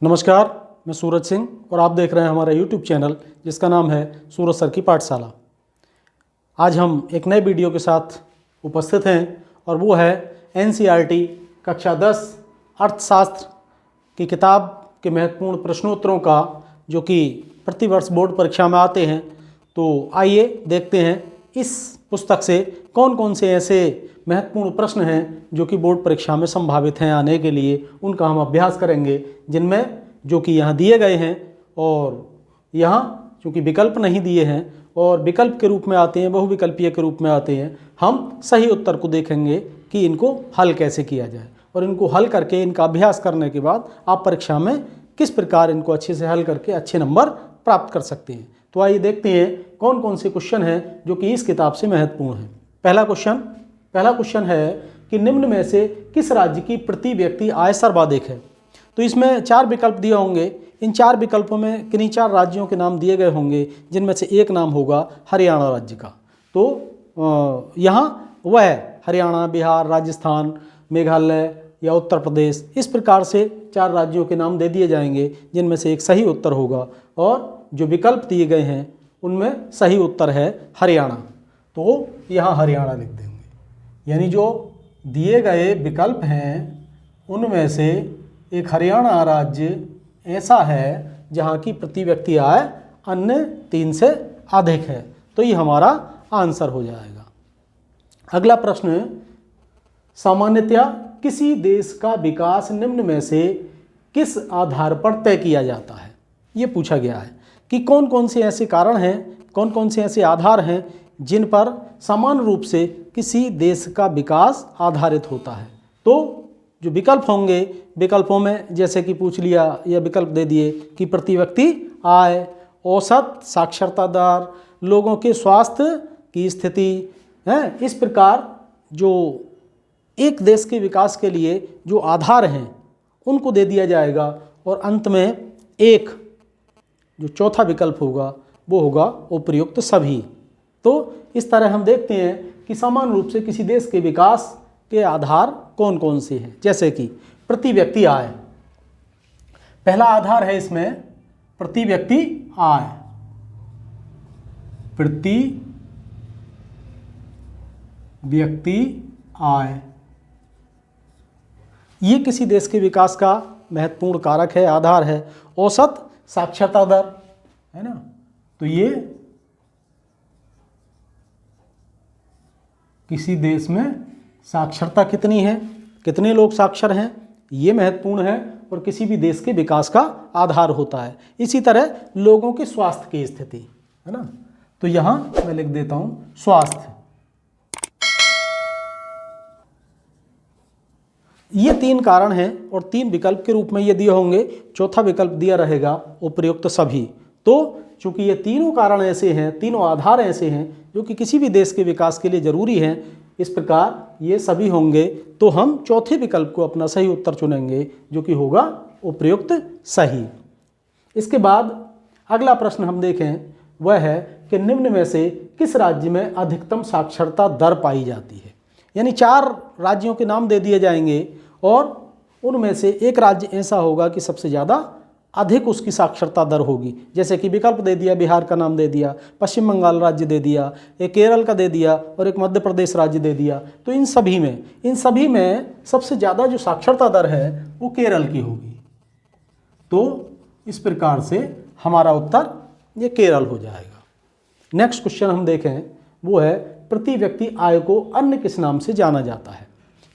नमस्कार, मैं सूरज सिंह और आप देख रहे हैं हमारा YouTube चैनल जिसका नाम है सूरज सर की पाठशाला। आज हम एक नए वीडियो के साथ उपस्थित हैं और वो है NCERT कक्षा 10 अर्थशास्त्र की किताब के महत्वपूर्ण प्रश्नोत्तरों का, जो कि प्रतिवर्ष बोर्ड परीक्षा में आते हैं। तो आइए देखते हैं इस पुस्तक से कौन कौन से ऐसे महत्वपूर्ण प्रश्न हैं जो कि बोर्ड परीक्षा में संभावित हैं आने के लिए। उनका हम अभ्यास करेंगे, जिनमें जो कि यहाँ दिए गए हैं और यहाँ चूँकि विकल्प नहीं दिए हैं और विकल्प के रूप में आते हैं, बहुविकल्पीय के रूप में आते हैं, हम सही उत्तर को देखेंगे कि इनको हल कैसे किया जाए और इनको हल करके इनका अभ्यास करने के बाद आप परीक्षा में किस प्रकार इनको अच्छे से हल करके अच्छे नंबर प्राप्त कर सकते हैं। तो आइए देखते हैं कौन कौन से क्वेश्चन हैं जो कि इस किताब से महत्वपूर्ण हैं। पहला क्वेश्चन है कि निम्न में से किस राज्य की प्रति व्यक्ति आय सर्वाधिक है। तो इसमें 4 विकल्प दिए होंगे। इन 4 विकल्पों में किन्हीं 4 राज्यों के नाम दिए गए होंगे, जिनमें से एक नाम होगा हरियाणा राज्य का। तो यहाँ वह है हरियाणा, बिहार, राजस्थान, मेघालय या उत्तर प्रदेश। इस प्रकार से 4 राज्यों के नाम दे दिए जाएंगे, जिनमें से एक सही उत्तर होगा और जो विकल्प दिए गए हैं उनमें सही उत्तर है हरियाणा। तो यहाँ हरियाणा लिख देंगे। यानी जो दिए गए विकल्प हैं उनमें से एक हरियाणा राज्य ऐसा है जहाँ की प्रति व्यक्ति आय अन्य 3 से अधिक है। तो ये हमारा आंसर हो जाएगा। अगला प्रश्न, सामान्यतया किसी देश का विकास निम्न में से किस आधार पर तय किया जाता है। ये पूछा गया है कि कौन कौन से ऐसे कारण हैं, कौन कौन से ऐसे आधार हैं जिन पर समान रूप से किसी देश का विकास आधारित होता है। तो जो विकल्प होंगे, विकल्पों में जैसे कि पूछ लिया या विकल्प दे दिए कि प्रति व्यक्ति आय, औसत साक्षरता दर, लोगों के स्वास्थ्य की स्थिति है। इस प्रकार जो एक देश के विकास के लिए जो आधार हैं उनको दे दिया जाएगा और अंत में एक जो चौथा विकल्प होगा वो होगा उपर्युक्त सभी। तो इस तरह हम देखते हैं कि समान रूप से किसी देश के विकास के आधार कौन कौन से हैं। जैसे कि प्रति व्यक्ति आय, पहला आधार है इसमें प्रति व्यक्ति आय। प्रति व्यक्ति आय ये किसी देश के विकास का महत्वपूर्ण कारक है, आधार है। औसत साक्षरता दर है ना, तो ये किसी देश में साक्षरता कितनी है, कितने लोग साक्षर हैं, ये महत्वपूर्ण है और किसी भी देश के विकास का आधार होता है। इसी तरह लोगों के स्वास्थ्य की स्थिति है ना, तो यहाँ मैं लिख देता हूँ स्वास्थ्य। ये 3 कारण हैं और 3 विकल्प के रूप में ये दिए होंगे। चौथा विकल्प दिया रहेगा उपर्युक्त सभी। तो चूंकि ये तीनों कारण ऐसे हैं, तीनों आधार ऐसे हैं जो कि किसी भी देश के विकास के लिए जरूरी हैं, इस प्रकार ये सभी होंगे। तो हम चौथे विकल्प को अपना सही उत्तर चुनेंगे, जो कि होगा उपर्युक्त सही। इसके बाद अगला प्रश्न हम देखें, वह है कि निम्न में से किस राज्य में अधिकतम साक्षरता दर पाई जाती है। यानी 4 राज्यों के नाम दे दिए जाएंगे और उनमें से एक राज्य ऐसा होगा कि सबसे ज़्यादा अधिक उसकी साक्षरता दर होगी। जैसे कि विकल्प दे दिया, बिहार का नाम दे दिया, पश्चिम बंगाल राज्य दे दिया, एक केरल का दे दिया और एक मध्य प्रदेश राज्य दे दिया। तो इन सभी में सबसे ज़्यादा जो साक्षरता दर है वो केरल की होगी। तो इस प्रकार से हमारा उत्तर ये केरल हो जाएगा। नेक्स्ट क्वेश्चन हम देखें, वो है प्रति व्यक्ति आय को अन्य किस नाम से जाना जाता है।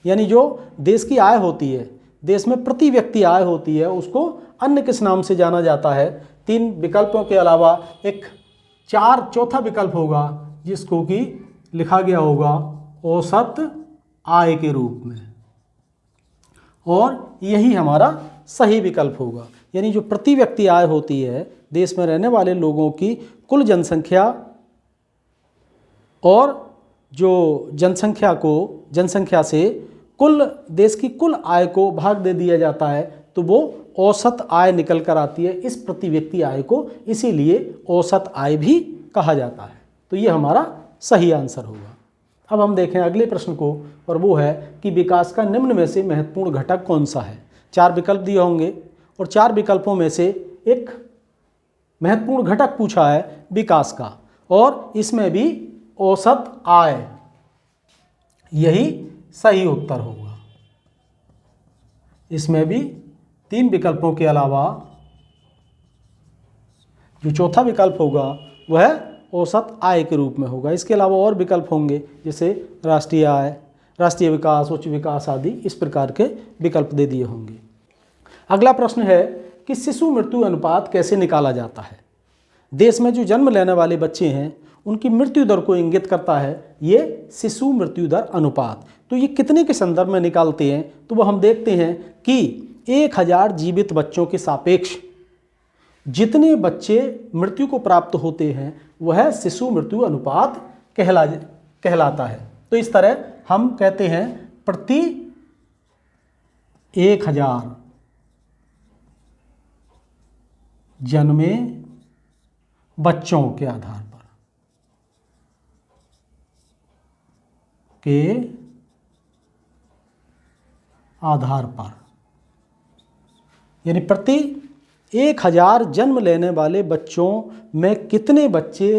यानी जो देश की आय होती है, देश में प्रति व्यक्ति आय होती है, उसको अन्य किस नाम से जाना जाता है। 3 विकल्पों के अलावा एक चौथा विकल्प होगा जिसको कि लिखा गया होगा औसत आय के रूप में, और यही हमारा सही विकल्प होगा। यानी जो प्रति व्यक्ति आय होती है देश में रहने वाले लोगों की कुल जनसंख्या, और जो जनसंख्या से कुल देश की कुल आय को भाग दे दिया जाता है, तो वो औसत आय निकल कर आती है इस प्रति व्यक्ति आय को, इसीलिए औसत आय भी कहा जाता है। तो ये हमारा सही आंसर होगा। अब हम देखें अगले प्रश्न को, और वो है कि विकास का निम्न में से महत्वपूर्ण घटक कौन सा है। 4 विकल्प दिए होंगे और 4 विकल्पों में से एक महत्वपूर्ण घटक पूछा है विकास का, और इसमें भी औसत आय यही सही उत्तर होगा। इसमें भी 3 विकल्पों के अलावा जो चौथा विकल्प होगा वह औसत आय के रूप में होगा। इसके अलावा और विकल्प होंगे जैसे राष्ट्रीय आय, राष्ट्रीय विकास, उच्च विकास आदि, इस प्रकार के विकल्प दे दिए होंगे। अगला प्रश्न है कि शिशु मृत्यु अनुपात कैसे निकाला जाता है। देश में जो जन्म लेने वाले बच्चे हैं उनकी मृत्यु दर को इंगित करता है ये शिशु मृत्यु दर अनुपात। तो ये कितने के संदर्भ में निकालते हैं, तो वो हम देखते हैं कि 1000 जीवित बच्चों के सापेक्ष जितने बच्चे मृत्यु को प्राप्त होते हैं वह शिशु मृत्यु अनुपात कहलाता है। तो इस तरह हम कहते हैं प्रति 1000 जन्मे बच्चों के आधार पर यानी प्रति 1000 जन्म लेने वाले बच्चों में कितने बच्चे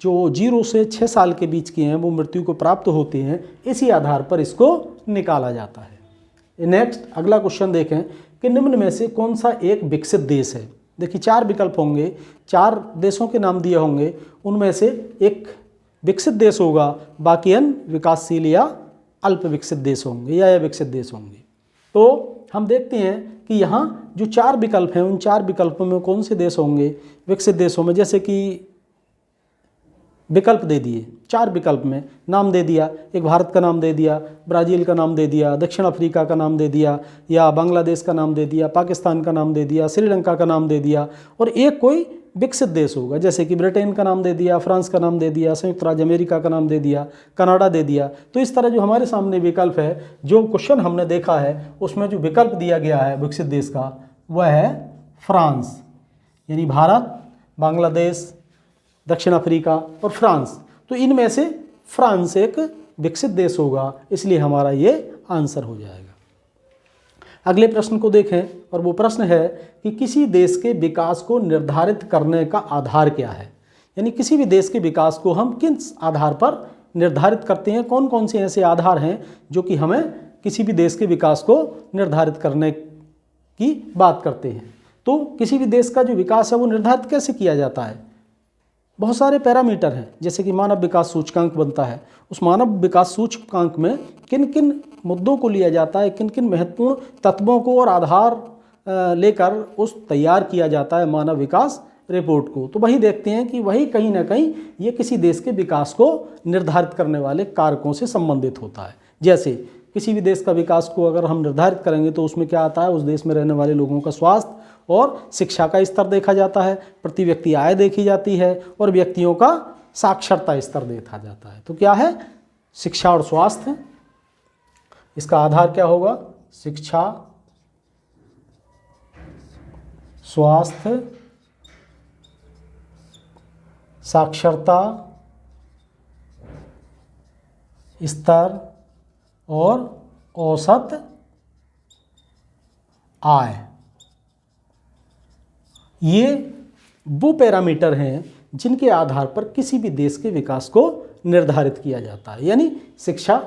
जो 0 से 6 साल के बीच के हैं वो मृत्यु को प्राप्त होते हैं, इसी आधार पर इसको निकाला जाता है। नेक्स्ट अगला क्वेश्चन देखें कि निम्न में से कौन सा एक विकसित देश है। देखिए 4 विकल्प होंगे, 4 देशों के नाम दिए होंगे, उनमें से एक विकसित देश होगा, बाकी अन्य विकासशील या अल्प विकसित देश होंगे या विकसित देश होंगे। तो हम देखते हैं कि यहाँ जो 4 विकल्प हैं उन 4 विकल्पों में कौन से देश होंगे विकसित देशों में। जैसे कि विकल्प दे दिए, 4 विकल्प में नाम दे दिया, एक भारत का नाम दे दिया, ब्राज़ील का नाम दे दिया, दक्षिण अफ्रीका का नाम दे दिया, या बांग्लादेश का नाम दे दिया, पाकिस्तान का नाम दे दिया, श्रीलंका का नाम दे दिया, और एक कोई विकसित देश होगा जैसे कि ब्रिटेन का नाम दे दिया, फ्रांस का नाम दे दिया, संयुक्त राज्य अमेरिका का नाम दे दिया, कनाडा दे दिया। तो इस तरह जो हमारे सामने विकल्प है, जो क्वेश्चन हमने देखा है उसमें जो विकल्प दिया गया है विकसित देश का वह है फ्रांस, यानी भारत, बांग्लादेश, दक्षिण अफ्रीका और फ्रांस। तो इनमें से फ्रांस एक विकसित देश होगा, इसलिए हमारा ये आंसर हो जाएगा। अगले प्रश्न को देखें और वो प्रश्न है कि किसी देश के विकास को निर्धारित करने का आधार क्या है। यानी किसी भी देश के विकास को हम किस आधार पर निर्धारित करते हैं, कौन कौन से ऐसे आधार हैं जो कि हमें किसी भी देश के विकास को निर्धारित करने की बात करते हैं। तो किसी भी देश का जो विकास है वो निर्धारित कैसे किया जाता है। बहुत सारे पैरामीटर हैं, जैसे कि मानव विकास सूचकांक बनता है, उस मानव विकास सूचकांक में किन किन मुद्दों को लिया जाता है, किन किन महत्वपूर्ण तत्वों को और आधार लेकर उस तैयार किया जाता है मानव विकास रिपोर्ट को। तो वही देखते हैं कि वही कहीं ना कहीं ये किसी देश के विकास को निर्धारित करने वाले कारकों से संबंधित होता है। जैसे किसी भी देश का विकास को अगर हम निर्धारित करेंगे तो उसमें क्या आता है, उस देश में रहने वाले लोगों का स्वास्थ्य और शिक्षा का स्तर देखा जाता है, प्रति व्यक्ति आय देखी जाती है और व्यक्तियों का साक्षरता स्तर देखा जाता है। तो क्या है, शिक्षा और स्वास्थ्य। इसका आधार क्या होगा, शिक्षा, स्वास्थ्य, साक्षरता स्तर और औसत आय। ये वो पैरामीटर हैं जिनके आधार पर किसी भी देश के विकास को निर्धारित किया जाता है। यानी शिक्षा,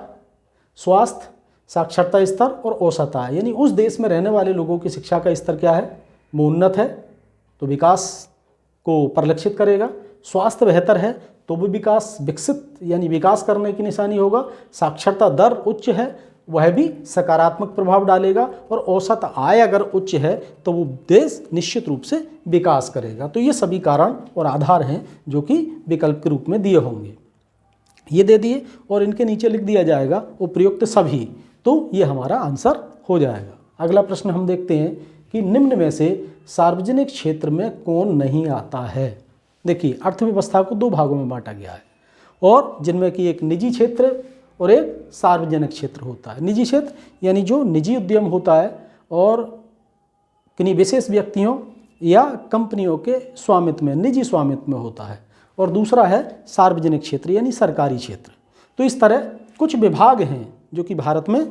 स्वास्थ्य, साक्षरता स्तर और औसत आय। यानी उस देश में रहने वाले लोगों की शिक्षा का स्तर क्या है, वो उन्नत है तो विकास को परिलक्षित करेगा। स्वास्थ्य बेहतर है तो भी विकास, विकसित यानी विकास करने की निशानी होगा। साक्षरता दर उच्च है, वह भी सकारात्मक प्रभाव डालेगा। और औसत आय अगर उच्च है तो वो देश निश्चित रूप से विकास करेगा। तो ये सभी कारण और आधार हैं जो कि विकल्प के रूप में दिए होंगे। ये दे दिए और इनके नीचे लिख दिया जाएगा उपयुक्त सभी, तो ये हमारा आंसर हो जाएगा। अगला प्रश्न हम देखते हैं कि निम्न में से सार्वजनिक क्षेत्र में कौन नहीं आता है। देखिए, अर्थव्यवस्था को 2 भागों में बांटा गया है और जिनमें कि एक निजी क्षेत्र और एक सार्वजनिक क्षेत्र होता है। निजी क्षेत्र यानी जो निजी उद्यम होता है और किन्हीं विशेष व्यक्तियों या कंपनियों के स्वामित्व में, निजी स्वामित्व में होता है, और दूसरा है सार्वजनिक क्षेत्र यानी सरकारी क्षेत्र। तो इस तरह कुछ विभाग हैं जो कि भारत में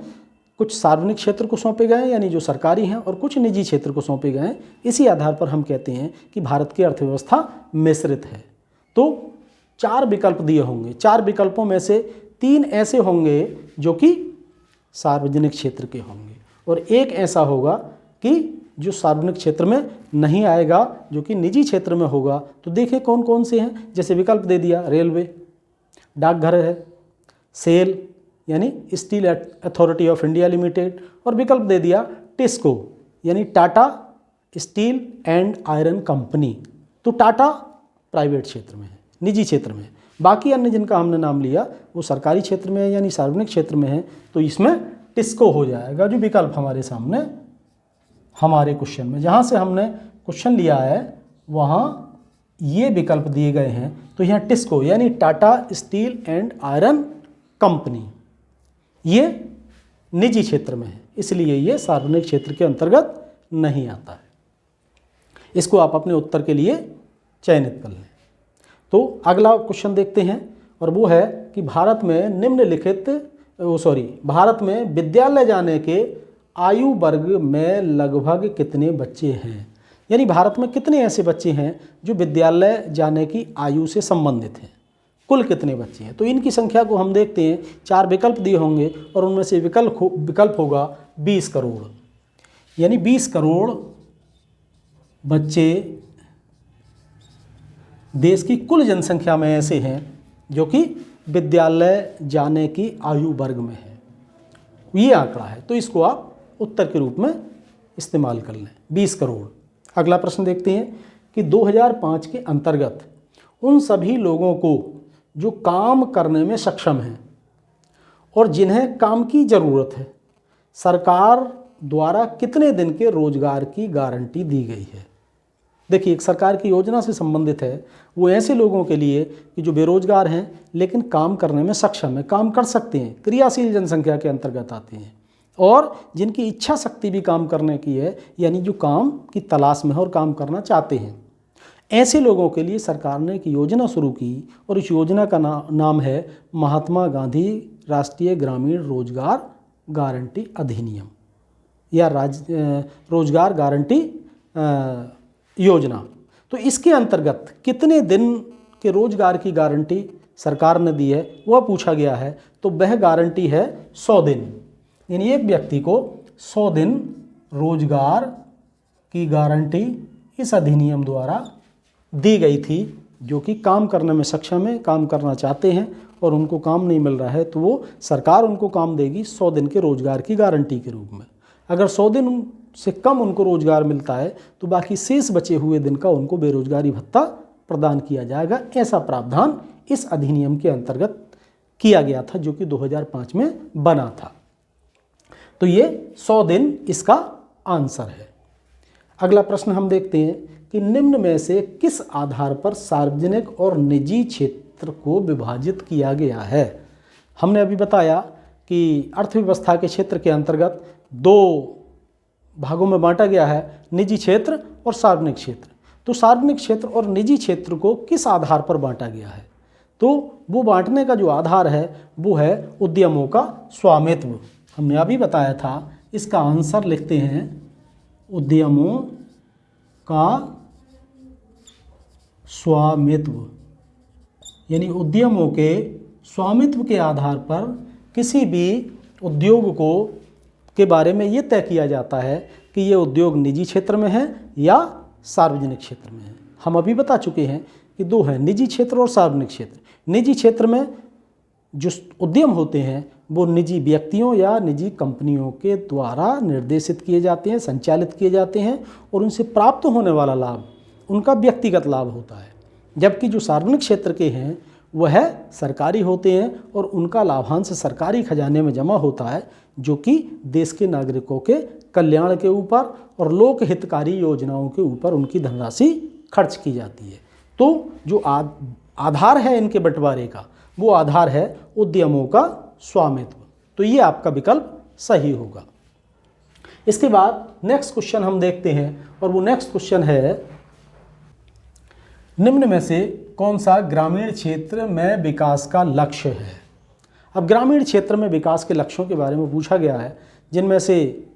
कुछ सार्वजनिक क्षेत्र को सौंपे गए हैं यानी जो सरकारी हैं, और कुछ निजी क्षेत्र को सौंपे गए हैं। इसी आधार पर हम कहते हैं कि भारत की अर्थव्यवस्था मिश्रित है। तो 4 विकल्प दिए होंगे, 4 विकल्पों में से 3 ऐसे होंगे जो कि सार्वजनिक क्षेत्र के होंगे और एक ऐसा होगा कि जो सार्वजनिक क्षेत्र में नहीं आएगा, जो कि निजी क्षेत्र में होगा। तो देखें कौन कौन से हैं। जैसे विकल्प दे दिया, रेलवे, डाकघर है, सेल यानी steel authority of India limited, और विकल्प दे दिया टिस्को यानी Tata steel and iron company. तो टाटा प्राइवेट क्षेत्र में है, निजी क्षेत्र में है। बाकी अन्य जिनका हमने नाम लिया वो सरकारी क्षेत्र में है यानी सार्वजनिक क्षेत्र में है। तो इसमें टिस्को हो जाएगा जो विकल्प हमारे सामने हमारे क्वेश्चन में, जहाँ से हमने क्वेश्चन लिया है वहाँ ये विकल्प दिए गए हैं। तो यहाँ टिस्को यानी Tata steel and iron company ये निजी क्षेत्र में है, इसलिए ये सार्वजनिक क्षेत्र के अंतर्गत नहीं आता है। इसको आप अपने उत्तर के लिए चयनित कर लें। तो अगला क्वेश्चन देखते हैं और वो है कि भारत में विद्यालय जाने के आयु वर्ग में लगभग कितने बच्चे हैं, यानी भारत में कितने ऐसे बच्चे हैं जो विद्यालय जाने की आयु से संबंधित हैं, कुल कितने बच्चे हैं। तो इनकी संख्या को हम देखते हैं। 4 विकल्प दिए होंगे और उनमें से विकल्प होगा 20 करोड़, यानी 20 करोड़ बच्चे देश की कुल जनसंख्या में ऐसे हैं जो कि विद्यालय जाने की आयु वर्ग में है। ये आंकड़ा है, तो इसको आप उत्तर के रूप में इस्तेमाल कर लें, 20 करोड़। अगला प्रश्न देखते हैं कि 2005 के अंतर्गत उन सभी लोगों को जो काम करने में सक्षम हैं और जिन्हें काम की ज़रूरत है, सरकार द्वारा कितने दिन के रोजगार की गारंटी दी गई है। देखिए, एक सरकार की योजना से संबंधित है। वो ऐसे लोगों के लिए कि जो बेरोजगार हैं लेकिन काम करने में सक्षम है, काम कर सकते हैं, क्रियाशील जनसंख्या के अंतर्गत आते हैं, और जिनकी इच्छा शक्ति भी काम करने की है, यानी जो काम की तलाश में है और काम करना चाहते हैं। ऐसे लोगों के लिए सरकार ने एक योजना शुरू की और इस योजना का नाम है महात्मा गांधी राष्ट्रीय ग्रामीण रोजगार गारंटी अधिनियम या रोजगार गारंटी योजना। तो इसके अंतर्गत कितने दिन के रोजगार की गारंटी सरकार ने दी है वह पूछा गया है। तो वह गारंटी है 100 दिन, यानी एक व्यक्ति को 100 दिन रोजगार की गारंटी इस अधिनियम द्वारा दी गई थी, जो कि काम करने में सक्षम है, काम करना चाहते हैं और उनको काम नहीं मिल रहा है, तो वो सरकार उनको काम देगी 100 दिन के रोजगार की गारंटी के रूप में। अगर 100 दिन से कम उनको रोजगार मिलता है तो बाकी शेष बचे हुए दिन का उनको बेरोजगारी भत्ता प्रदान किया जाएगा। ऐसा प्रावधान इस अधिनियम के अंतर्गत किया गया था, जो कि 2005 में बना था। तो ये 100 दिन इसका आंसर है। अगला प्रश्न हम देखते हैं कि निम्न में से किस आधार पर सार्वजनिक और निजी क्षेत्र को विभाजित किया गया है। हमने अभी बताया कि अर्थव्यवस्था के क्षेत्र के अंतर्गत 2 भागों में बांटा गया है, निजी क्षेत्र और सार्वजनिक क्षेत्र। तो सार्वजनिक क्षेत्र और निजी क्षेत्र को किस आधार पर बांटा गया है, तो वो बांटने का जो आधार है वो है उद्यमों का स्वामित्व। हमने अभी बताया था, इसका आंसर लिखते हैं उद्यमों का स्वामित्व, यानी उद्यमों के स्वामित्व के आधार पर किसी भी उद्योग को के बारे में ये तय किया जाता है कि ये उद्योग निजी क्षेत्र में है या सार्वजनिक क्षेत्र में है। हम अभी बता चुके हैं कि 2 हैं, निजी क्षेत्र और सार्वजनिक क्षेत्र। निजी क्षेत्र में जो उद्यम होते हैं वो निजी व्यक्तियों या निजी कंपनियों के द्वारा निर्देशित किए जाते हैं, संचालित किए जाते हैं और उनसे प्राप्त होने वाला लाभ उनका व्यक्तिगत लाभ होता है। जबकि जो सार्वजनिक क्षेत्र के हैं वह सरकारी होते हैं और उनका लाभांश सरकारी खजाने में जमा होता है, जो कि देश के नागरिकों के कल्याण के ऊपर और लोक हितकारी योजनाओं के ऊपर उनकी धनराशि खर्च की जाती है। तो जो आधार है इनके बंटवारे का, वो आधार है उद्यमों का स्वामित्व। तो ये आपका विकल्प सही होगा। इसके बाद नेक्स्ट क्वेश्चन हम देखते हैं और वो नेक्स्ट क्वेश्चन है, निम्न में से कौन सा ग्रामीण क्षेत्र में विकास का लक्ष्य है। अब ग्रामीण क्षेत्र में विकास के लक्ष्यों के बारे में पूछा गया है, जिनमें से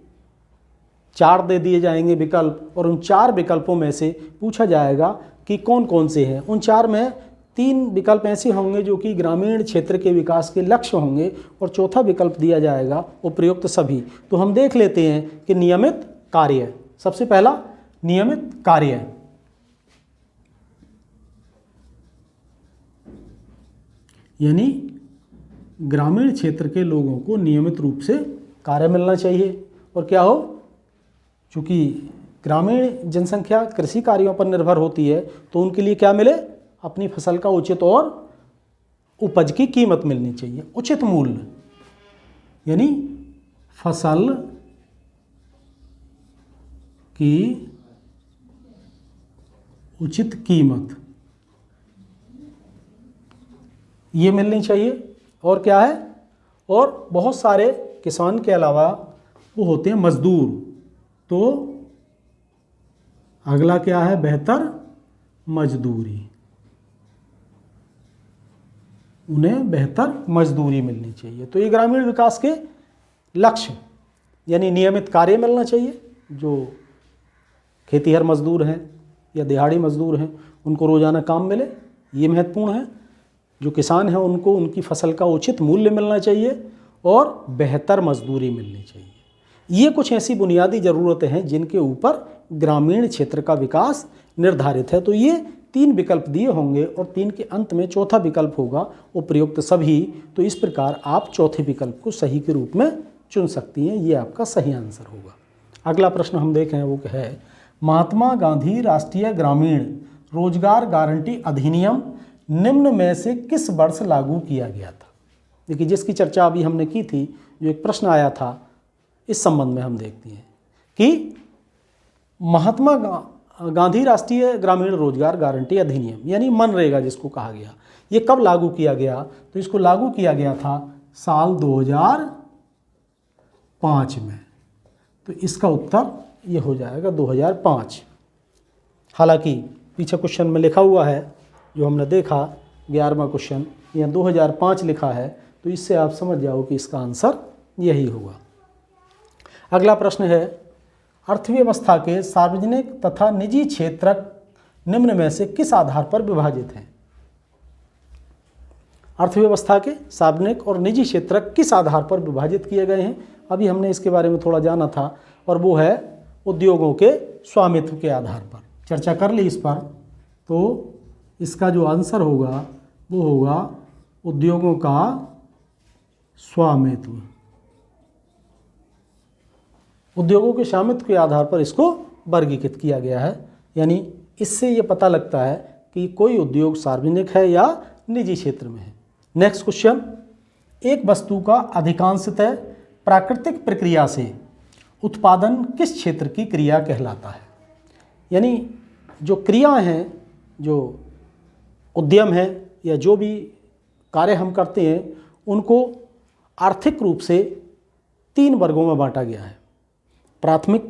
4 दे दिए जाएंगे विकल्प, और उन 4 विकल्पों में से पूछा जाएगा कि कौन कौन से हैं। उन 4 में 3 विकल्प ऐसे होंगे जो कि ग्रामीण क्षेत्र के विकास के लक्ष्य होंगे, और चौथा विकल्प दिया जाएगा उपयुक्त सभी। तो हम देख लेते हैं कि नियमित कार्य। सबसे पहला नियमित कार्य, यानी ग्रामीण क्षेत्र के लोगों को नियमित रूप से कार्य मिलना चाहिए। और क्या हो, चूँकि ग्रामीण जनसंख्या कृषि कार्यों पर निर्भर होती है, तो उनके लिए क्या मिले, अपनी फसल का उचित और उपज की कीमत मिलनी चाहिए, उचित मूल्य, यानी फसल की उचित कीमत ये मिलनी चाहिए। और क्या है, और बहुत सारे किसान के अलावा वो होते हैं मजदूर। तो अगला क्या है, बेहतर मजदूरी, उन्हें बेहतर मजदूरी मिलनी चाहिए। तो ये ग्रामीण विकास के लक्ष्य, यानी नियमित कार्य मिलना चाहिए। जो खेतीहर मजदूर हैं या दिहाड़ी मजदूर हैं, उनको रोज़ाना काम मिले, ये महत्वपूर्ण है। जो किसान हैं उनको उनकी फसल का उचित मूल्य मिलना चाहिए और बेहतर मजदूरी मिलनी चाहिए। ये कुछ ऐसी बुनियादी ज़रूरतें हैं जिनके ऊपर ग्रामीण क्षेत्र का विकास निर्धारित है। तो ये 3 विकल्प दिए होंगे और 3 के अंत में चौथा विकल्प होगा उपयुक्त सभी। तो इस प्रकार आप चौथे विकल्प को सही के रूप में चुन सकती हैं, ये आपका सही आंसर होगा। अगला प्रश्न हम देखें, वो है महात्मा गांधी राष्ट्रीय ग्रामीण रोजगार गारंटी अधिनियम निम्न में से किस वर्ष लागू किया गया था। देखिए, जिसकी चर्चा अभी हमने की थी, जो एक प्रश्न आया था, इस संबंध में हम देखते हैं कि महात्मा गांधी राष्ट्रीय ग्रामीण रोजगार गारंटी अधिनियम, यानी मनरेगा जिसको कहा गया, ये कब लागू किया गया। तो इसको लागू किया गया था साल 2005 में। तो इसका उत्तर ये हो जाएगा 2005। हालांकि पीछे क्वेश्चन में लिखा हुआ है, जो हमने देखा 11वां क्वेश्चन, यहाँ 2005 लिखा है, तो इससे आप समझ जाओ कि इसका आंसर यही होगा। अगला प्रश्न है, अर्थव्यवस्था के सार्वजनिक तथा निजी क्षेत्र निम्न में से किस आधार पर विभाजित हैं। अर्थव्यवस्था के सार्वजनिक और निजी क्षेत्र किस आधार पर विभाजित किए गए हैं, अभी हमने इसके बारे में थोड़ा जाना था, और वो है उद्योगों के स्वामित्व के आधार पर। चर्चा कर ली इस पर, तो इसका जो आंसर होगा वो होगा उद्योगों का स्वामित्व। उद्योगों के स्वामित्व के आधार पर इसको वर्गीकृत किया गया है, यानी इससे ये पता लगता है कि कोई उद्योग सार्वजनिक है या निजी क्षेत्र में है। नेक्स्ट क्वेश्चन, एक वस्तु का अधिकांशतः प्राकृतिक प्रक्रिया से उत्पादन किस क्षेत्र की क्रिया कहलाता है। यानी जो क्रियाएं हैं, जो उद्यम है या जो भी कार्य हम करते हैं, उनको आर्थिक रूप से 3 वर्गों में बांटा गया है। प्राथमिक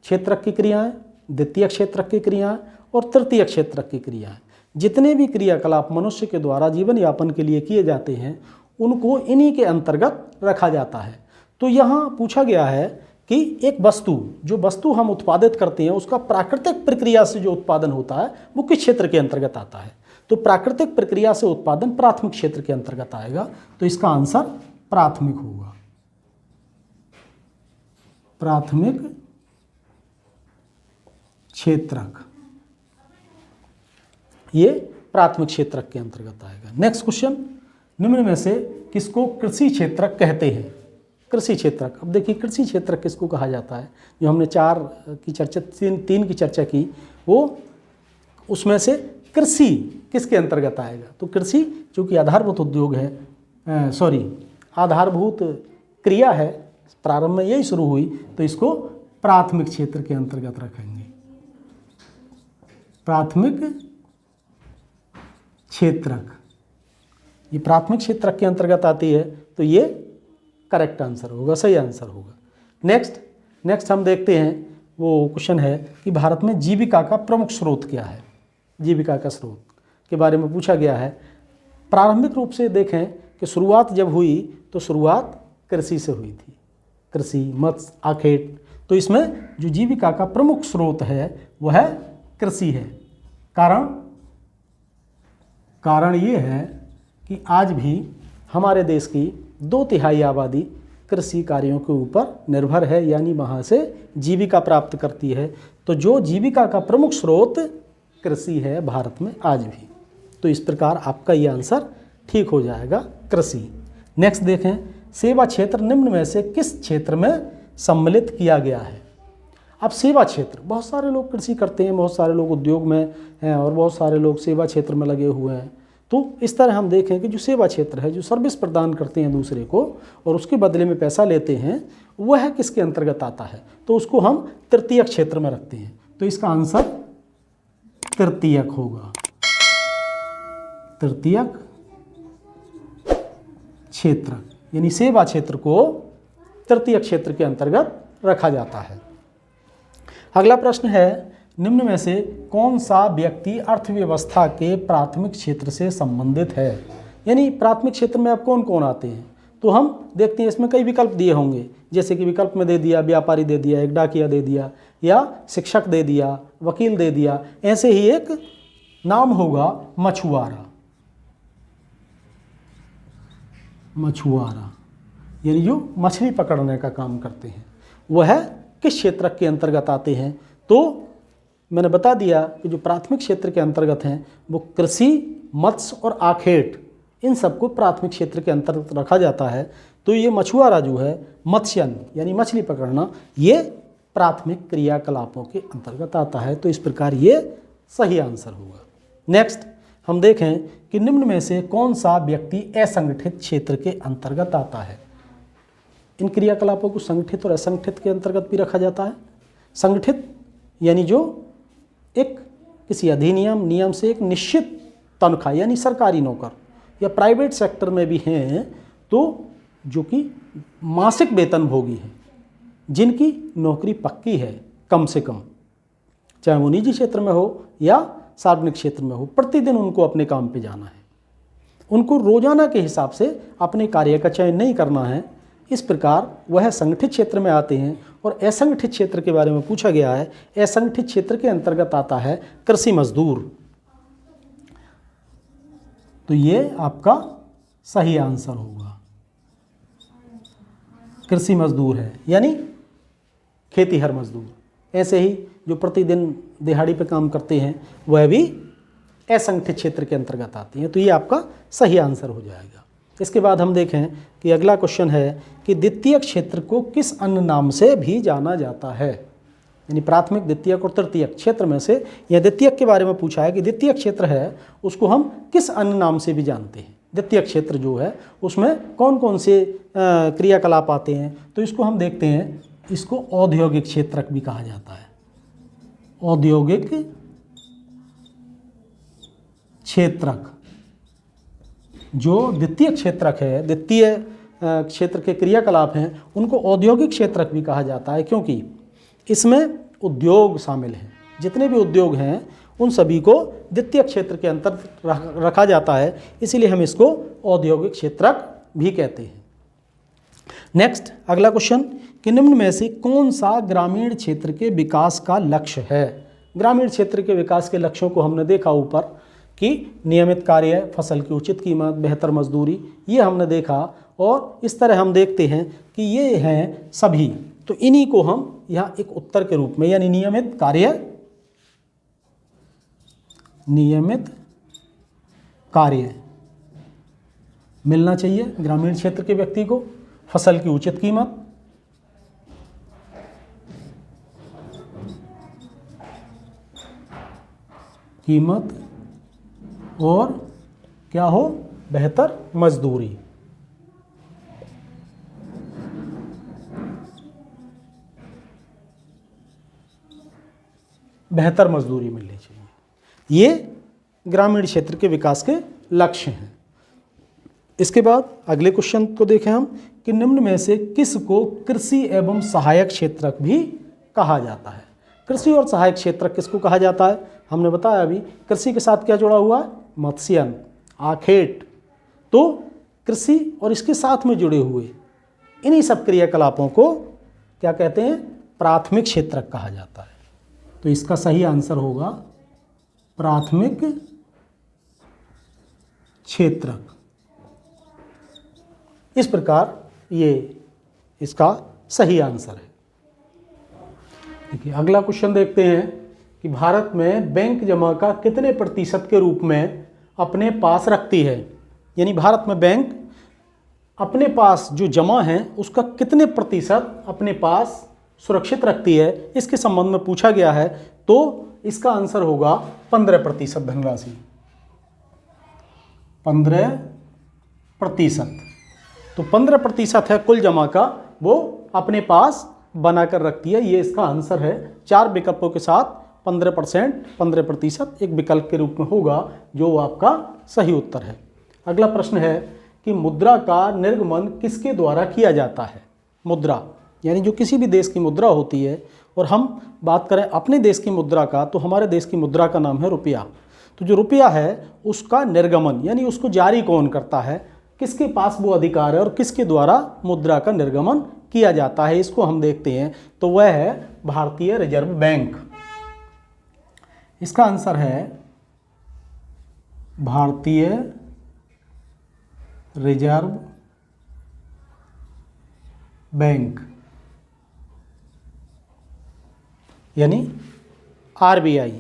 क्षेत्र की क्रियाएं, द्वितीय क्षेत्र की क्रियाएं और तृतीय क्षेत्र की क्रियाएं। जितने भी क्रियाकलाप मनुष्य के द्वारा जीवन यापन के लिए किए जाते हैं, उनको इन्हीं के अंतर्गत रखा जाता है। तो यहाँ पूछा गया है कि एक वस्तु, जो वस्तु हम उत्पादित करते हैं, उसका प्राकृतिक प्रक्रिया से जो उत्पादन होता है वो किस क्षेत्र के अंतर्गत आता है। तो प्राकृतिक प्रक्रिया से उत्पादन प्राथमिक क्षेत्र के अंतर्गत आएगा। तो इसका आंसर प्राथमिक होगा। प्राथमिक क्षेत्रक, ये प्राथमिक क्षेत्रक के अंतर्गत आएगा। नेक्स्ट क्वेश्चन, निम्न में से किसको कृषि क्षेत्रक कहते हैं। कृषि क्षेत्रक, अब देखिए कृषि क्षेत्रक किसको कहा जाता है। जो हमने 4 की चर्चा, 3 की चर्चा की, वो उसमें से कृषि किसके अंतर्गत आएगा। तो कृषि चूँकि आधारभूत उद्योग है, आधारभूत क्रिया है, प्रारंभ में यही शुरू हुई, तो इसको प्राथमिक क्षेत्र के अंतर्गत रखेंगे। प्राथमिक क्षेत्रक, ये प्राथमिक क्षेत्रक के अंतर्गत आती है, तो ये करेक्ट आंसर होगा, सही आंसर होगा। नेक्स्ट हम देखते हैं, वो क्वेश्चन है कि भारत में जीविका का प्रमुख स्रोत क्या है। जीविका का स्रोत के बारे में पूछा गया है। प्रारंभिक रूप से देखें कि शुरुआत जब हुई तो शुरुआत कृषि से हुई थी। कृषि, मत्स्य, आखेट। तो इसमें जो जीविका का प्रमुख स्रोत है वह कृषि है। कारण ये है कि आज भी हमारे देश की 2/3 आबादी कृषि कार्यों के ऊपर निर्भर है, यानी वहाँ से जीविका प्राप्त करती है। तो जो जीविका का प्रमुख स्रोत कृषि है भारत में आज भी। तो इस प्रकार आपका ये आंसर ठीक हो जाएगा, कृषि। नेक्स्ट देखें, सेवा क्षेत्र निम्न में से किस क्षेत्र में सम्मिलित किया गया है। अब सेवा क्षेत्र, बहुत सारे लोग कृषि करते हैं, बहुत सारे लोग उद्योग में हैं और बहुत सारे लोग सेवा क्षेत्र में लगे हुए हैं। तो इस तरह हम देखें कि जो सेवा क्षेत्र है, जो सर्विस प्रदान करते हैं दूसरे को और उसके बदले में पैसा लेते हैं, वह किसके अंतर्गत आता है। तो उसको हम तृतीयक क्षेत्र में रखते हैं। तो इसका आंसर तृतीयक होगा। तृतीयक क्षेत्र यानी सेवा क्षेत्र को तृतीयक क्षेत्र के अंतर्गत रखा जाता है। अगला प्रश्न है, निम्न में से कौन सा व्यक्ति अर्थव्यवस्था के प्राथमिक क्षेत्र से संबंधित है। यानी प्राथमिक क्षेत्र में अब कौन कौन आते हैं। तो हम देखते हैं इसमें कई विकल्प दिए होंगे, जैसे कि विकल्प में दे दिया व्यापारी दे दिया, एक डाकिया दे दिया, या शिक्षक दे दिया, वकील दे दिया। ऐसे ही एक नाम होगा मछुआरा। मछुआरा यानी जो मछली पकड़ने का काम करते हैं, वह किस क्षेत्र के अंतर्गत आते हैं। तो मैंने बता दिया कि जो प्राथमिक क्षेत्र के अंतर्गत हैं वो कृषि, मत्स्य और आखेट, इन सबको प्राथमिक क्षेत्र के अंतर्गत रखा जाता है। तो ये मछुआरा जो है, मत्स्यन यानी मछली पकड़ना, ये प्राथमिक क्रियाकलापों के अंतर्गत आता है। तो इस प्रकार ये सही आंसर होगा। नेक्स्ट हम देखें कि निम्न में से कौन सा व्यक्ति असंगठित क्षेत्र के अंतर्गत आता है। इन क्रियाकलापों को संगठित और असंगठित के अंतर्गत भी रखा जाता है। संगठित यानी जो एक किसी अधिनियम नियम से एक निश्चित तनख्वाह यानी सरकारी नौकर या प्राइवेट सेक्टर में भी हैं, तो जो कि मासिक वेतन भोगी हैं, जिनकी नौकरी पक्की है कम से कम, चाहे वो निजी क्षेत्र में हो या सार्वजनिक क्षेत्र में हो, प्रतिदिन उनको अपने काम पे जाना है, उनको रोजाना के हिसाब से अपने कार्य का चयन नहीं करना है। इस प्रकार वह संगठित क्षेत्र में आते हैं। और असंगठित क्षेत्र के बारे में पूछा गया है। असंगठित क्षेत्र के अंतर्गत आता है कृषि मजदूर। तो ये आपका सही आंसर होगा, कृषि मजदूर है, यानी खेतीहर मजदूर। ऐसे ही जो प्रतिदिन दिहाड़ी पे काम करते हैं वह भी असंगठित क्षेत्र के अंतर्गत आते हैं। तो ये आपका सही आंसर हो जाएगा। इसके बाद हम देखें कि अगला क्वेश्चन है कि द्वितीयक क्षेत्र को किस अन्य नाम से भी जाना जाता है। यानी प्राथमिक, द्वितीयक और तृतीयक क्षेत्र में से यह द्वितीयक के बारे में पूछा है कि द्वितीयक क्षेत्र है उसको हम किस अन्य नाम से भी जानते हैं। द्वितीयक क्षेत्र जो है उसमें कौन कौन से क्रियाकलाप आते हैं। तो इसको हम देखते हैं, इसको औद्योगिक क्षेत्रक भी कहा जाता है। औद्योगिक क्षेत्रक, जो द्वितीय क्षेत्रक है, द्वितीय क्षेत्र के क्रियाकलाप हैं, उनको औद्योगिक क्षेत्रक भी कहा जाता है, क्योंकि इसमें उद्योग शामिल हैं। जितने भी उद्योग हैं उन सभी को द्वितीय क्षेत्र के अंतर्गत रखा जाता है, इसीलिए हम इसको औद्योगिक क्षेत्रक भी कहते हैं। नेक्स्ट अगला क्वेश्चन कि निम्न में से कौन सा ग्रामीण क्षेत्र के विकास का लक्ष्य है। ग्रामीण क्षेत्र के विकास के लक्ष्यों को हमने देखा ऊपर कि नियमित कार्य, फसल की उचित कीमत, बेहतर मजदूरी, ये हमने देखा। और इस तरह हम देखते हैं कि ये हैं सभी, तो इन्हीं को हम यहाँ एक उत्तर के रूप में, यानी नियमित कार्य मिलना चाहिए ग्रामीण क्षेत्र के व्यक्ति को, फसल की उचित कीमत और क्या हो, बेहतर मजदूरी। बेहतर मजदूरी मिलनी चाहिए। ये ग्रामीण क्षेत्र के विकास के लक्ष्य हैं। इसके बाद अगले क्वेश्चन को देखें हम कि निम्न में से किस को कृषि एवं सहायक क्षेत्रक भी कहा जाता है। कृषि और सहायक क्षेत्रक किसको कहा जाता है, हमने बताया अभी। कृषि के साथ क्या जुड़ा हुआ है, मत्स्यन, आखेट। तो कृषि और इसके साथ में जुड़े हुए इन्हीं सब क्रियाकलापों को क्या कहते हैं, प्राथमिक क्षेत्रक कहा जाता है। तो इसका सही आंसर होगा प्राथमिक क्षेत्रक। इस प्रकार ये इसका सही आंसर है। देखिए अगला क्वेश्चन देखते हैं कि भारत में बैंक जमा का कितने प्रतिशत के रूप में अपने पास रखती है। यानी भारत में बैंक अपने पास जो जमा है उसका कितने प्रतिशत अपने पास सुरक्षित रखती है, इसके संबंध में पूछा गया है। तो इसका आंसर होगा 15% धनराशि, 15%। तो 15% है कुल जमा का, वो अपने पास बनाकर रखती है। ये इसका आंसर है। 4 विकल्पों के साथ 15%, 15% एक विकल्प के रूप में होगा, जो आपका सही उत्तर है। अगला प्रश्न है कि मुद्रा का निर्गमन किसके द्वारा किया जाता है। मुद्रा यानी जो किसी भी देश की मुद्रा होती है, और हम बात करें अपने देश की मुद्रा का, तो हमारे देश की मुद्रा का नाम है रुपया। तो जो रुपया है उसका निर्गमन यानी उसको जारी कौन करता है, किसके पास वो अधिकार है और किसके द्वारा मुद्रा का निर्गमन किया जाता है, इसको हम देखते हैं। तो वह है भारतीय रिजर्व बैंक। इसका आंसर है भारतीय रिजर्व बैंक यानी RBI,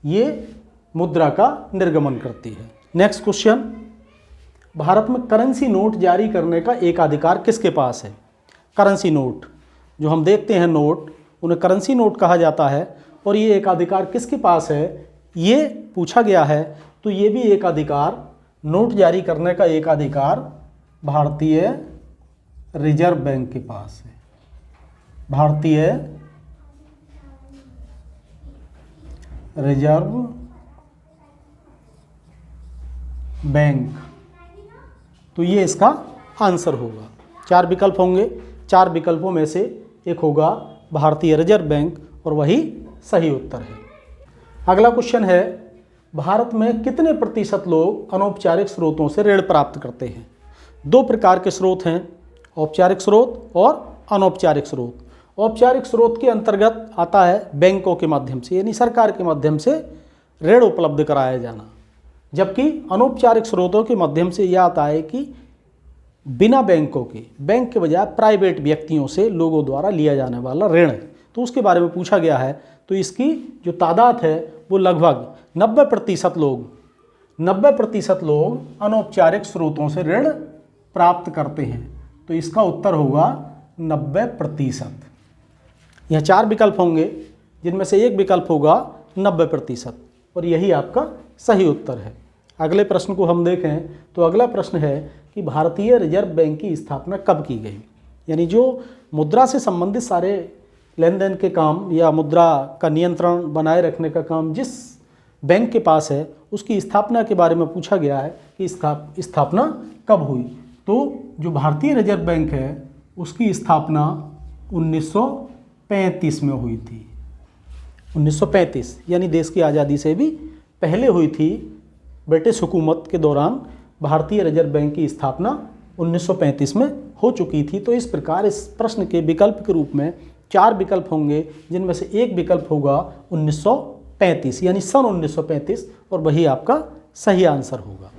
ये मुद्रा का निर्गमन करती है। नेक्स्ट क्वेश्चन, भारत में करेंसी नोट जारी करने का एकाधिकार किसके पास है। करेंसी नोट जो हम देखते हैं नोट, उन्हें करेंसी नोट कहा जाता है, और ये एकाधिकार किसके पास है ये पूछा गया है। तो ये भी एकाधिकार, नोट जारी करने का एकाधिकार भारतीय रिजर्व बैंक के पास है। भारतीय रिजर्व बैंक, तो ये इसका आंसर होगा। 4 विकल्प होंगे, 4 विकल्पों में से एक होगा भारतीय रिजर्व बैंक, और वही सही उत्तर है। अगला क्वेश्चन है, भारत में कितने प्रतिशत लोग अनौपचारिक स्रोतों से ऋण प्राप्त करते हैं। 2 प्रकार के स्रोत हैं, औपचारिक स्रोत और अनौपचारिक स्रोत। औपचारिक स्रोत के अंतर्गत आता है बैंकों के माध्यम से यानी सरकार के माध्यम से ऋण उपलब्ध कराया जाना, जबकि अनौपचारिक स्रोतों के माध्यम से यह आता है कि बिना बैंकों के, बैंक के बजाय प्राइवेट व्यक्तियों से लोगों द्वारा लिया जाने वाला ऋण, तो उसके बारे में पूछा गया है। तो इसकी जो तादाद है वो लगभग 90% लोग अनौपचारिक स्रोतों से ऋण प्राप्त करते हैं। तो इसका उत्तर होगा 90%। यह 4 विकल्प होंगे, जिनमें से एक विकल्प होगा 90%, और यही आपका सही उत्तर है। अगले प्रश्न को हम देखें तो अगला प्रश्न है कि भारतीय रिजर्व बैंक की स्थापना कब की गई। यानी जो मुद्रा से संबंधित सारे लेन देन के काम या मुद्रा का नियंत्रण बनाए रखने का काम जिस बैंक के पास है, उसकी स्थापना के बारे में पूछा गया है कि स्थापना कब हुई। तो जो भारतीय रिजर्व बैंक है उसकी स्थापना 1935 में हुई थी। 1935 यानी देश की आज़ादी से भी पहले हुई थी। ब्रिटिश हुकूमत के दौरान भारतीय रिजर्व बैंक की स्थापना 1935 में हो चुकी थी। तो इस प्रकार इस प्रश्न के विकल्प के रूप में 4 विकल्प होंगे, जिनमें से एक विकल्प होगा 1935 यानी सन 1935, और वही आपका सही आंसर होगा।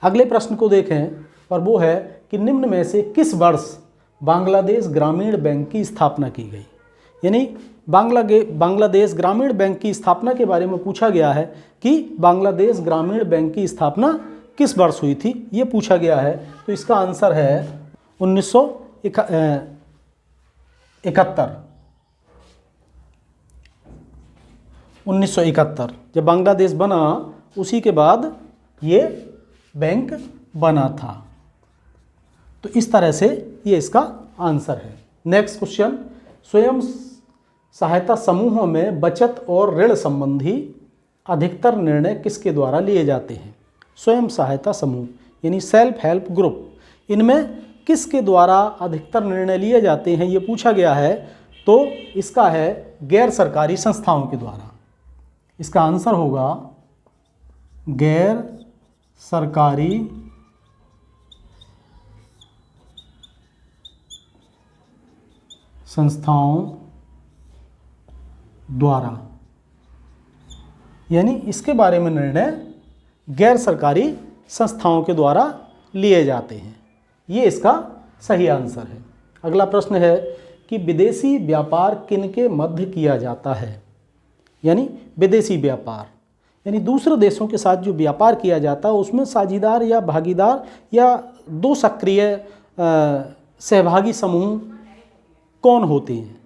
अगले प्रश्न को देखें और वो है कि निम्न में से किस वर्ष बांग्लादेश ग्रामीण बैंक की स्थापना की गई। यानी बांग्लादेश ग्रामीण बैंक की स्थापना के बारे में पूछा गया है कि बांग्लादेश ग्रामीण बैंक की स्थापना किस वर्ष हुई थी, ये पूछा गया है। तो इसका आंसर है 1971। 1971 जब बांग्लादेश बना उसी के बाद ये बैंक बना था। तो इस तरह से ये इसका आंसर है। नेक्स्ट क्वेश्चन, स्वयं सहायता समूहों में बचत और ऋण संबंधी अधिकतर निर्णय किसके द्वारा लिए जाते हैं। स्वयं सहायता समूह यानी सेल्फ हेल्प ग्रुप, इनमें किसके द्वारा अधिकतर निर्णय लिए जाते हैं ये पूछा गया है। तो इसका है गैर सरकारी संस्थाओं के द्वारा। इसका आंसर होगा गैर सरकारी संस्थाओं द्वारा, यानी इसके बारे में निर्णय गैर सरकारी संस्थाओं के द्वारा लिए जाते हैं। ये इसका सही आंसर है। अगला प्रश्न है कि विदेशी व्यापार किनके मध्य किया जाता है। यानी विदेशी व्यापार यानी दूसरे देशों के साथ जो व्यापार किया जाता है उसमें साझीदार या भागीदार या दो सक्रिय सहभागी समूह कौन होते हैं।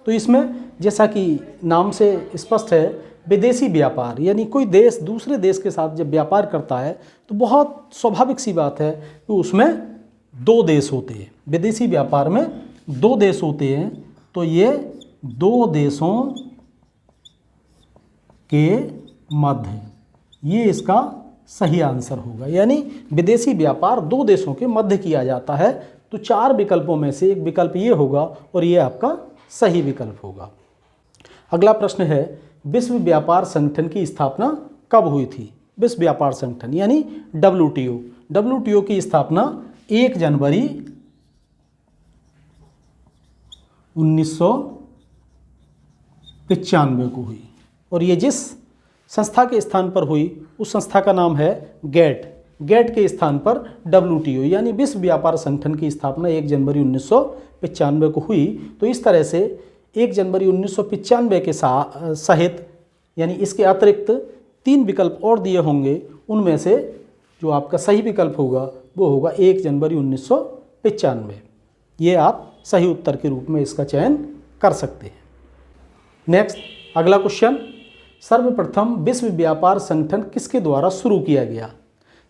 तो इसमें जैसा कि नाम से स्पष्ट है, विदेशी व्यापार यानी कोई देश दूसरे देश के साथ जब व्यापार करता है तो बहुत स्वाभाविक सी बात है कि उसमें दो देश होते हैं। विदेशी व्यापार में दो देश होते हैं, तो ये दो देशों के मध्य, ये इसका सही आंसर होगा। यानी विदेशी व्यापार दो देशों के मध्य किया जाता है। तो चार विकल्पों में से एक विकल्प ये होगा और ये आपका सही विकल्प होगा। अगला प्रश्न है, विश्व व्यापार संगठन की स्थापना कब हुई थी। विश्व व्यापार संगठन यानी WTO, WTO की स्थापना 1 जनवरी 1995 को हुई और ये जिस संस्था के स्थान पर हुई उस संस्था का नाम है गेट। गेट के स्थान पर WTO यानी विश्व व्यापार संगठन की स्थापना 1 जनवरी 1995 को हुई। तो इस तरह से 1 जनवरी 1995 के सहित यानी इसके अतिरिक्त 3 विकल्प और दिए होंगे, उनमें से जो आपका सही विकल्प होगा वो होगा 1 जनवरी 1995। ये आप सही उत्तर के रूप में इसका चयन कर सकते हैं। नेक्स्ट अगला क्वेश्चन, सर्वप्रथम विश्व व्यापार संगठन किसके द्वारा शुरू किया गया।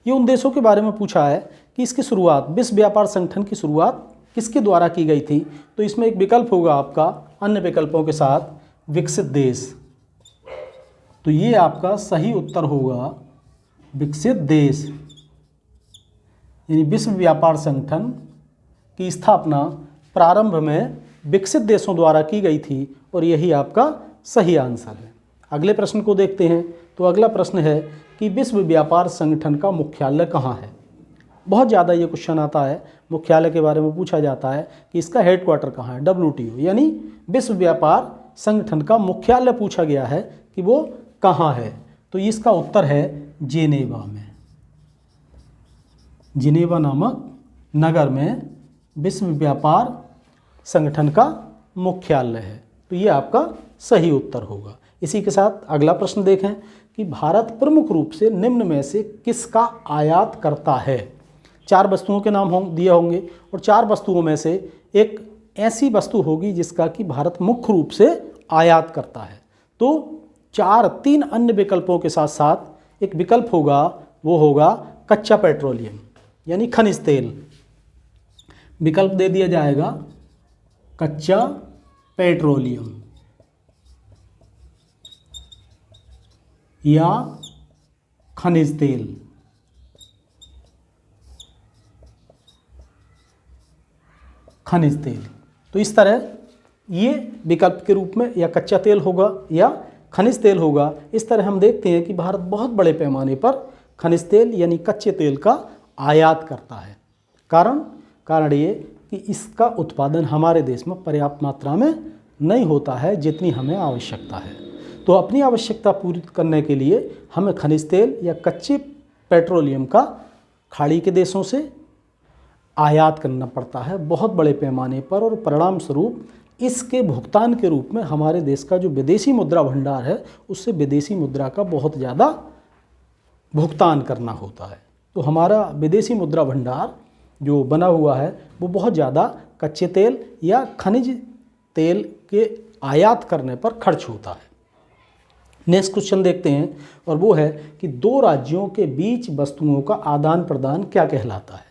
ये उन देशों के बारे में पूछा है कि इसकी शुरुआत, विश्व व्यापार संगठन की शुरुआत किसके द्वारा की गई थी। तो इसमें एक विकल्प होगा आपका अन्य विकल्पों के साथ विकसित देश। तो ये आपका सही उत्तर होगा विकसित देश। यानी विश्व व्यापार संगठन की स्थापना प्रारंभ में विकसित देशों द्वारा की गई थी और यही आपका सही आंसर है। अगले प्रश्न को देखते हैं। तो अगला प्रश्न है कि विश्व व्यापार संगठन का मुख्यालय कहाँ है। बहुत ज़्यादा ये क्वेश्चन आता है, मुख्यालय के बारे में पूछा जाता है कि इसका हेडक्वार्टर कहाँ है। WTO यानी विश्व व्यापार संगठन का मुख्यालय पूछा गया है कि वो कहाँ है। तो इसका उत्तर है जेनेवा में। जिनेवा नामक नगर में विश्व व्यापार संगठन का मुख्यालय है। तो ये आपका सही उत्तर होगा। इसी के साथ अगला प्रश्न देखें कि भारत प्रमुख रूप से निम्न में से किसका आयात करता है। 4 वस्तुओं के नाम दिए होंगे और 4 वस्तुओं में से एक ऐसी वस्तु होगी जिसका कि भारत मुख्य रूप से आयात करता है। तो 3 अन्य विकल्पों के साथ साथ एक विकल्प होगा, वो होगा कच्चा पेट्रोलियम यानी खनिज तेल। विकल्प दे दिया जाएगा कच्चा पेट्रोलियम या खनिज तेल। खनिज तेल, तो इस तरह ये विकल्प के रूप में या कच्चा तेल होगा या खनिज तेल होगा। इस तरह हम देखते हैं कि भारत बहुत बड़े पैमाने पर खनिज तेल यानी कच्चे तेल का आयात करता है। कारण ये कि इसका उत्पादन हमारे देश में पर्याप्त मात्रा में नहीं होता है जितनी हमें आवश्यकता है। तो अपनी आवश्यकता पूरी करने के लिए हमें खनिज तेल या कच्चे पेट्रोलियम का खाड़ी के देशों से आयात करना पड़ता है बहुत बड़े पैमाने पर और परिणाम स्वरूप इसके भुगतान के रूप में हमारे देश का जो विदेशी मुद्रा भंडार है उससे विदेशी मुद्रा का बहुत ज़्यादा भुगतान करना होता है। तो हमारा विदेशी मुद्रा भंडार जो बना हुआ है वो बहुत ज़्यादा कच्चे तेल या खनिज तेल के आयात करने पर खर्च होता है। नेक्स्ट क्वेश्चन देखते हैं और वो है कि 2 राज्यों के बीच वस्तुओं का आदान प्रदान क्या कहलाता है।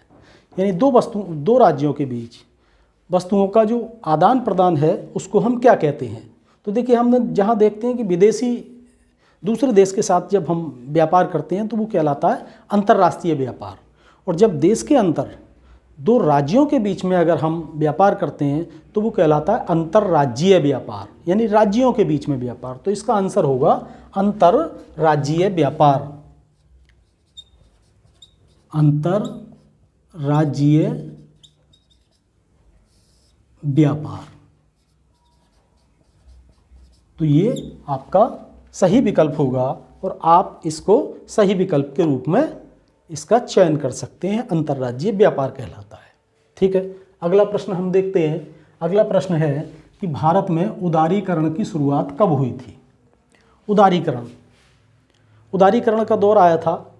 यानी 2 राज्यों के बीच वस्तुओं का जो आदान प्रदान है उसको हम क्या कहते हैं। तो देखिए हम जहाँ देखते हैं कि विदेशी दूसरे देश के साथ जब हम व्यापार करते हैं तो वो कहलाता है अंतर्राष्ट्रीय व्यापार। और जब देश के अंदर 2 राज्यों के बीच में अगर हम व्यापार करते हैं तो वो कहलाता है अंतर्राज्यीय व्यापार यानी राज्यों के बीच में व्यापार। तो इसका आंसर होगा अंतर्राज्यीय व्यापार। अंतर्राज्यीय व्यापार तो ये आपका सही विकल्प होगा और आप इसको सही विकल्प के रूप में इसका चयन कर सकते हैं। अंतर्राज्यीय व्यापार कहलाता है। ठीक है, अगला प्रश्न हम देखते हैं। अगला प्रश्न है कि भारत में उदारीकरण की शुरुआत कब हुई थी। उदारीकरण का दौर आया था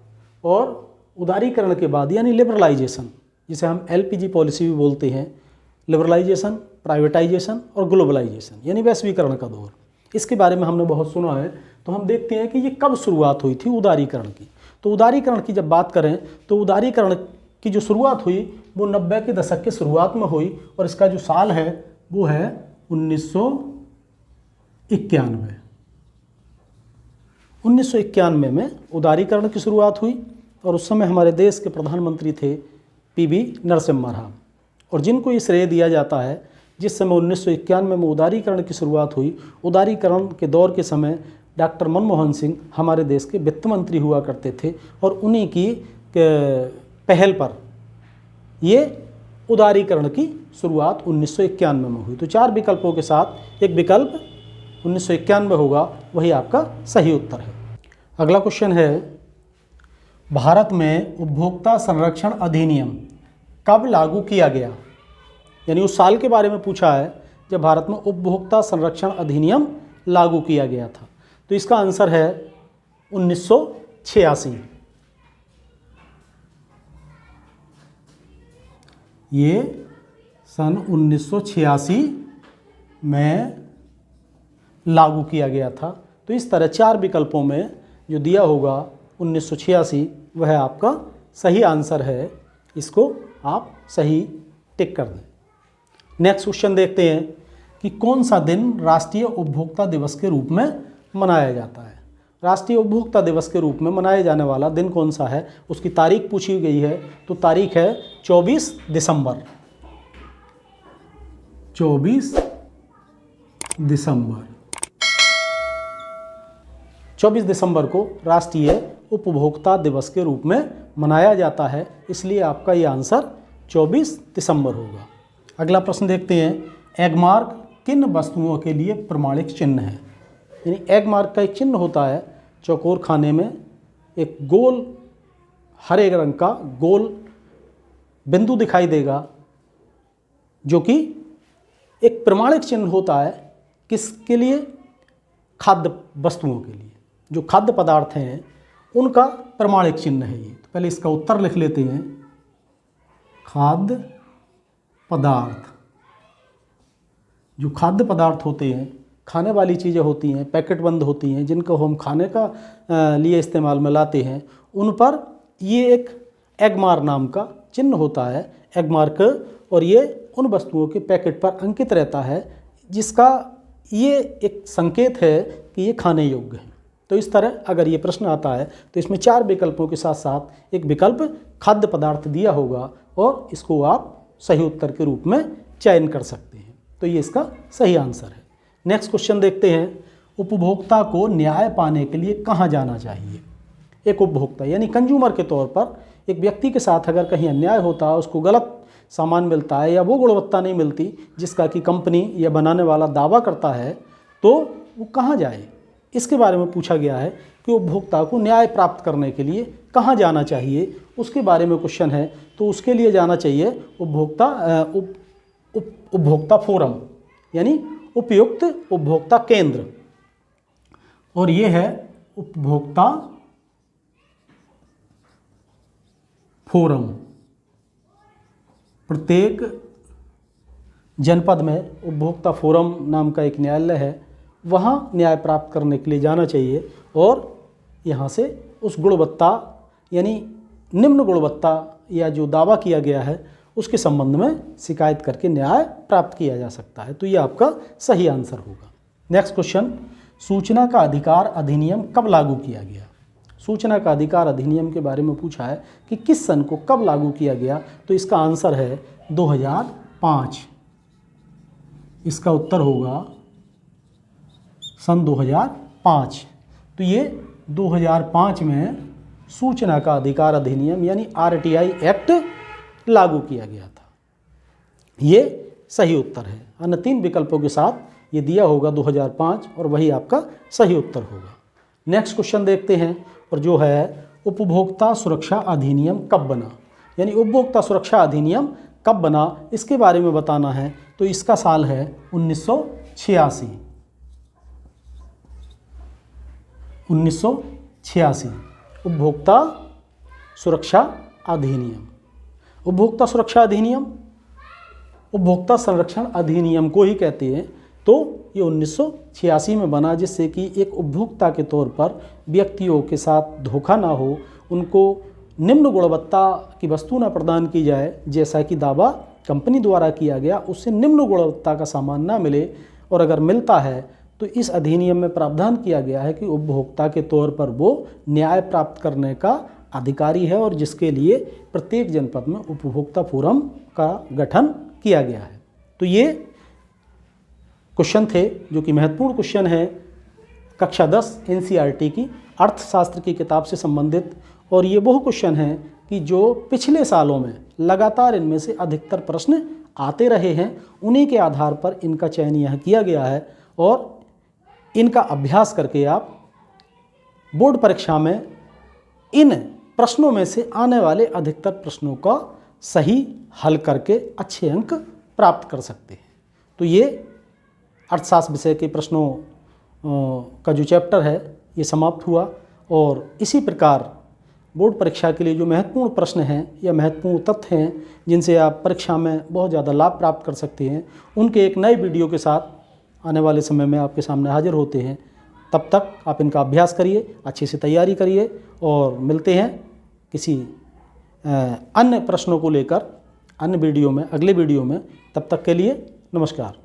और उदारीकरण के बाद यानी लिबरलाइजेशन, जिसे हम LPG पॉलिसी भी बोलते हैं, लिबरलाइजेशन, प्राइवेटाइजेशन और ग्लोबलाइजेशन यानी वैश्वीकरण का दौर, इसके बारे में हमने बहुत सुना है। तो हम देखते हैं कि ये कब शुरुआत हुई थी उदारीकरण की। तो उदारीकरण की जब बात करें तो उदारीकरण की जो शुरुआत हुई वो 90 के दशक के शुरुआत में हुई और इसका जो साल है वो है 1991। 1991 में उदारीकरण की शुरुआत हुई और उस समय हमारे देश के प्रधानमंत्री थे PV नरसिम्हा राव। और जिनको ये श्रेय दिया जाता है, जिस समय 1991 में उदारीकरण की शुरुआत हुई, उदारीकरण के दौर के समय डॉक्टर मनमोहन सिंह हमारे देश के वित्त मंत्री हुआ करते थे और उन्हीं की पहल पर ये उदारीकरण की शुरुआत 1991 में हुई। तो 4 विकल्पों के साथ एक विकल्प 1991 होगा, वही आपका सही उत्तर है। अगला क्वेश्चन है, भारत में उपभोक्ता संरक्षण अधिनियम कब लागू किया गया। यानी उस साल के बारे में पूछा है जब भारत में उपभोक्ता संरक्षण अधिनियम लागू किया गया था। तो इसका आंसर है 1986। ये सन 1986 में लागू किया गया था। तो इस तरह 4 विकल्पों में जो दिया होगा 1986 वह आपका सही आंसर है। इसको आप सही टिक कर दें। नेक्स्ट क्वेश्चन देखते हैं कि कौन सा दिन राष्ट्रीय उपभोक्ता दिवस के रूप में मनाया जाता है। राष्ट्रीय उपभोक्ता दिवस के रूप में मनाया जाने वाला दिन कौन सा है, उसकी तारीख पूछी गई है। तो तारीख है 24 दिसंबर। 24 दिसंबर को राष्ट्रीय उपभोक्ता दिवस के रूप में मनाया जाता है, इसलिए आपका ये आंसर 24 दिसंबर होगा। अगला प्रश्न देखते हैं, एगमार्क किन वस्तुओं के लिए प्रमाणिक चिन्ह है। यानी एगमार्क का एक चिन्ह होता है, चौकोर खाने में एक गोल हरे रंग का गोल बिंदु दिखाई देगा, जो कि एक प्रमाणिक चिन्ह होता है। किसके लिए? खाद्य वस्तुओं के लिए। जो खाद्य पदार्थ हैं उनका प्रमाणिक चिन्ह है ये। तो पहले इसका उत्तर लिख लेते हैं। खाद्य पदार्थ, जो खाद्य पदार्थ होते हैं, खाने वाली चीज़ें होती हैं, पैकेट बंद होती हैं, जिनको हम खाने का लिए इस्तेमाल में लाते हैं, उन पर ये एक एगमार्क नाम का चिन्ह होता है, एगमार्क। और ये उन वस्तुओं के पैकेट पर अंकित रहता है, जिसका ये एक संकेत है कि ये खाने योग्य है। तो इस तरह अगर ये प्रश्न आता है तो इसमें 4 विकल्पों के साथ साथ एक विकल्प खाद्य पदार्थ दिया होगा और इसको आप सही उत्तर के रूप में चयन कर सकते हैं। तो ये इसका सही आंसर है। नेक्स्ट क्वेश्चन देखते हैं, उपभोक्ता को न्याय पाने के लिए कहाँ जाना चाहिए। एक उपभोक्ता यानी कंज्यूमर के तौर पर एक व्यक्ति के साथ अगर कहीं अन्याय होता है, उसको गलत सामान मिलता है या वो गुणवत्ता नहीं मिलती जिसका कि कंपनी या बनाने वाला दावा करता है, तो वो कहाँ जाए, इसके बारे में पूछा गया है कि उपभोक्ता को न्याय प्राप्त करने के लिए कहाँ जाना चाहिए, उसके बारे में क्वेश्चन है। तो उसके लिए जाना चाहिए उपभोक्ता फोरम यानी उपयुक्त उपभोक्ता केंद्र, और ये है उपभोक्ता फोरम। प्रत्येक जनपद में उपभोक्ता फोरम नाम का एक न्यायालय है, वहाँ न्याय प्राप्त करने के लिए जाना चाहिए और यहाँ से उस गुणवत्ता यानी निम्न गुणवत्ता या जो दावा किया गया है उसके संबंध में शिकायत करके न्याय प्राप्त किया जा सकता है। तो ये आपका सही आंसर होगा। नेक्स्ट क्वेश्चन, सूचना का अधिकार अधिनियम कब लागू किया गया। सूचना का अधिकार अधिनियम के बारे में पूछा है कि किस सन को कब लागू किया गया। तो इसका आंसर है 2005। इसका उत्तर होगा सन 2005। तो ये 2005 में सूचना का अधिकार अधिनियम यानी RTI एक्ट लागू किया गया था। ये सही उत्तर है। अन्य 3 विकल्पों के साथ ये दिया होगा 2005 और वही आपका सही उत्तर होगा। नेक्स्ट क्वेश्चन देखते हैं, और जो है उपभोक्ता सुरक्षा अधिनियम कब बना, यानी उपभोक्ता सुरक्षा अधिनियम कब बना इसके बारे में बताना है। तो इसका साल है 1986। 1986 उपभोक्ता सुरक्षा अधिनियम। उपभोक्ता सुरक्षा अधिनियम उपभोक्ता संरक्षण अधिनियम को ही कहते हैं। तो ये 1986 में बना, जिससे कि एक उपभोक्ता के तौर पर व्यक्तियों के साथ धोखा ना हो, उनको निम्न गुणवत्ता की वस्तु न प्रदान की जाए, जैसा कि दावा कंपनी द्वारा किया गया उससे निम्न गुणवत्ता का सामान ना मिले, और अगर मिलता है तो इस अधिनियम में प्रावधान किया गया है कि उपभोक्ता के तौर पर वो न्याय प्राप्त करने का अधिकारी है, और जिसके लिए प्रत्येक जनपद में उपभोक्ता फोरम का गठन किया गया है। तो ये क्वेश्चन थे जो कि महत्वपूर्ण क्वेश्चन है कक्षा 10 NCERT की अर्थशास्त्र की किताब से संबंधित, और ये वो क्वेश्चन हैं कि जो पिछले सालों में लगातार इनमें से अधिकतर प्रश्न आते रहे हैं, उन्हीं के आधार पर इनका चयन यह किया गया है, और इनका अभ्यास करके आप बोर्ड परीक्षा में इन प्रश्नों में से आने वाले अधिकतर प्रश्नों का सही हल करके अच्छे अंक प्राप्त कर सकते हैं। तो ये अर्थशास्त्र विषय के प्रश्नों का जो चैप्टर है ये समाप्त हुआ, और इसी प्रकार बोर्ड परीक्षा के लिए जो महत्वपूर्ण प्रश्न हैं या महत्वपूर्ण तथ्य हैं जिनसे आप परीक्षा में बहुत ज़्यादा लाभ प्राप्त कर सकते हैं, उनके एक नए वीडियो के साथ आने वाले समय में आपके सामने हाजिर होते हैं। तब तक आप इनका अभ्यास करिए, अच्छे से तैयारी करिए, और मिलते हैं किसी अन्य प्रश्नों को लेकर अन्य वीडियो में, अगले वीडियो में। तब तक के लिए नमस्कार।